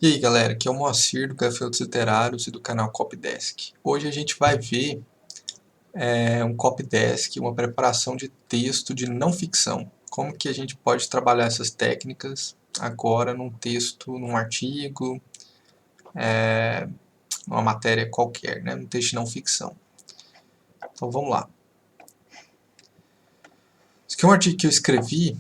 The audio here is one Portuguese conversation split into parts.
E aí galera, aqui é o Moacir do Café dos Literários e do canal Copydesk. Hoje a gente vai ver um Copydesk, uma preparação de texto de não ficção. Como que a gente pode trabalhar essas técnicas agora num texto, num artigo, numa matéria qualquer, né? Num texto de não ficção. Então vamos lá. Esse aqui é um artigo que eu escrevi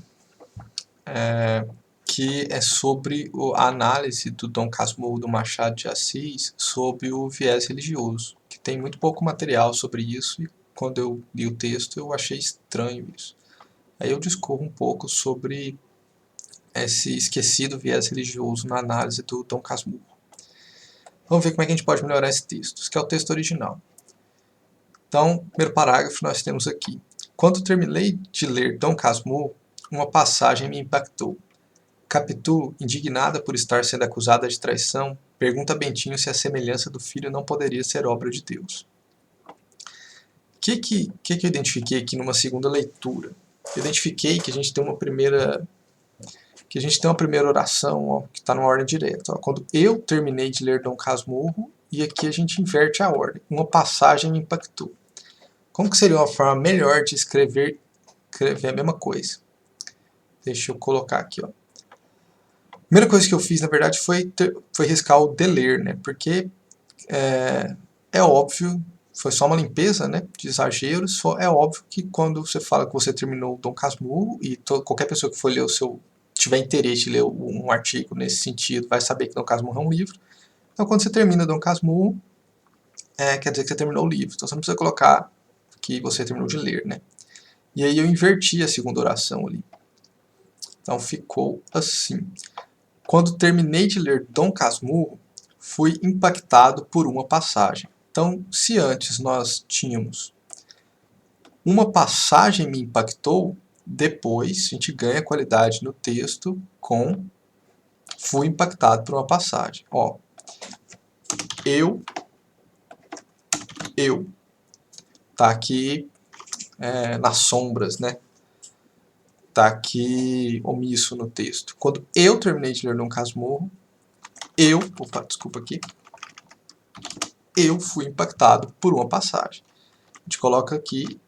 que é sobre a análise do Dom Casmurro do Machado de Assis sobre o viés religioso, que tem muito pouco material sobre isso e quando eu li o texto eu achei estranho isso. Aí eu discorro um pouco sobre esse esquecido viés religioso na análise do Dom Casmurro. Vamos ver como é que a gente pode melhorar esse texto. Esse aqui é o texto original. Então, primeiro parágrafo nós temos aqui. Quando terminei de ler Dom Casmurro, uma passagem me impactou. Capitu, indignada por estar sendo acusada de traição, pergunta a Bentinho se a semelhança do filho não poderia ser obra de Deus. O que eu identifiquei aqui numa segunda leitura? Eu identifiquei que a gente tem uma primeira oração, ó, que está numa ordem direta. Ó. Quando eu terminei de ler Dom Casmurro, e aqui a gente inverte a ordem. Uma passagem me impactou. Como que seria uma forma melhor de escrever a mesma coisa? Deixa eu colocar aqui, ó. A primeira coisa que eu fiz, na verdade, foi riscar o deler, né? Porque é óbvio, foi só uma limpeza, né, de exageros. É óbvio que quando você fala que você terminou o Dom Casmurro, e qualquer pessoa que for ler tiver interesse em ler um artigo nesse sentido, vai saber que Dom Casmurro é um livro. Então, quando você termina Dom Casmurro, quer dizer que você terminou o livro. Então, você não precisa colocar que você terminou de ler, né? E aí eu inverti a segunda oração ali. Então, ficou assim. Quando terminei de ler Dom Casmurro, fui impactado por uma passagem. Então, se antes nós tínhamos uma passagem me impactou, depois a gente ganha qualidade no texto com fui impactado por uma passagem. Ó, eu, tá aqui nas sombras, né? Tá aqui omisso no texto. Quando eu terminei de ler Dom Casmurro, desculpa aqui, eu fui impactado por uma passagem. A gente coloca aqui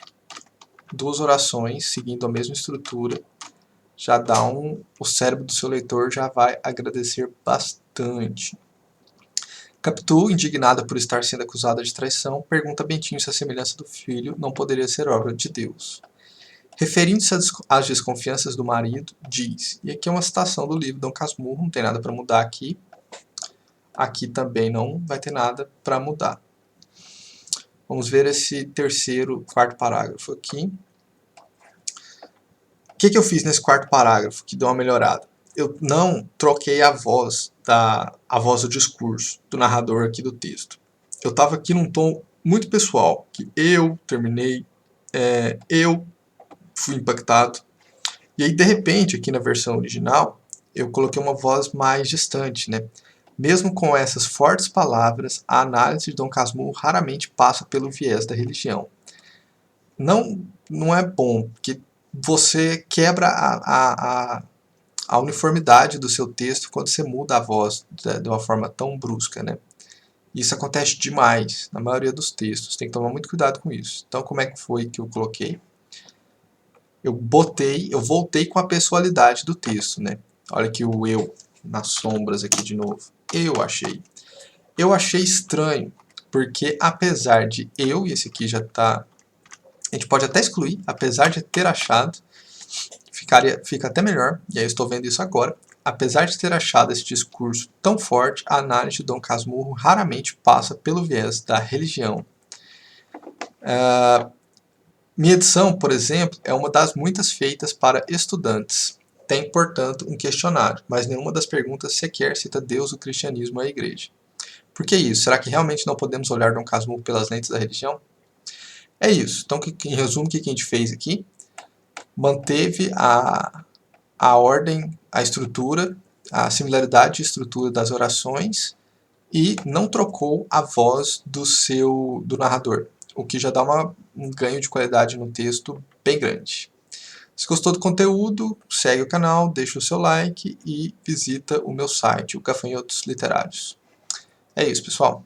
duas orações seguindo a mesma estrutura, já dá o cérebro do seu leitor já vai agradecer bastante. Capitu, indignada por estar sendo acusada de traição, pergunta a Bentinho se a semelhança do filho não poderia ser obra de Deus. Referindo-se às desconfianças do marido, diz, e aqui é uma citação do livro Dom Casmurro, não tem nada para mudar aqui. Aqui também não vai ter nada para mudar. Vamos ver esse quarto parágrafo aqui. O que eu fiz nesse quarto parágrafo que deu uma melhorada? Eu não troquei a voz do discurso do narrador aqui do texto. Eu estava aqui num tom muito pessoal, que eu terminei, eu fui impactado. E aí, de repente, aqui na versão original, eu coloquei uma voz mais distante, né? Mesmo com essas fortes palavras, a análise de Dom Casmurro raramente passa pelo viés da religião. Não é bom, porque você quebra a uniformidade do seu texto quando você muda a voz de uma forma tão brusca, né? Isso acontece demais na maioria dos textos, tem que tomar muito cuidado com isso. Então, como é que foi que eu coloquei? Eu voltei com a pessoalidade do texto, né? Olha aqui o eu nas sombras aqui de novo. Eu achei estranho, porque apesar de e esse aqui já tá, a gente pode até excluir, apesar de ter achado, fica até melhor, e aí eu estou vendo isso agora. Apesar de ter achado esse discurso tão forte, a análise de Dom Casmurro raramente passa pelo viés da religião. Minha edição, por exemplo, é uma das muitas feitas para estudantes. Tem, portanto, um questionário, mas nenhuma das perguntas sequer cita Deus, o cristianismo ou a igreja. Por que isso? Será que realmente não podemos olhar Dom Casmurro pelas lentes da religião? É isso. Então, em resumo, o que a gente fez aqui? Manteve a ordem, a estrutura, a similaridade de estrutura das orações e não trocou a voz do narrador, o que já dá um ganho de qualidade no texto bem grande. Se gostou do conteúdo, segue o canal, deixa o seu like e visita o meu site, o Gafanhotos Literários. É isso, pessoal.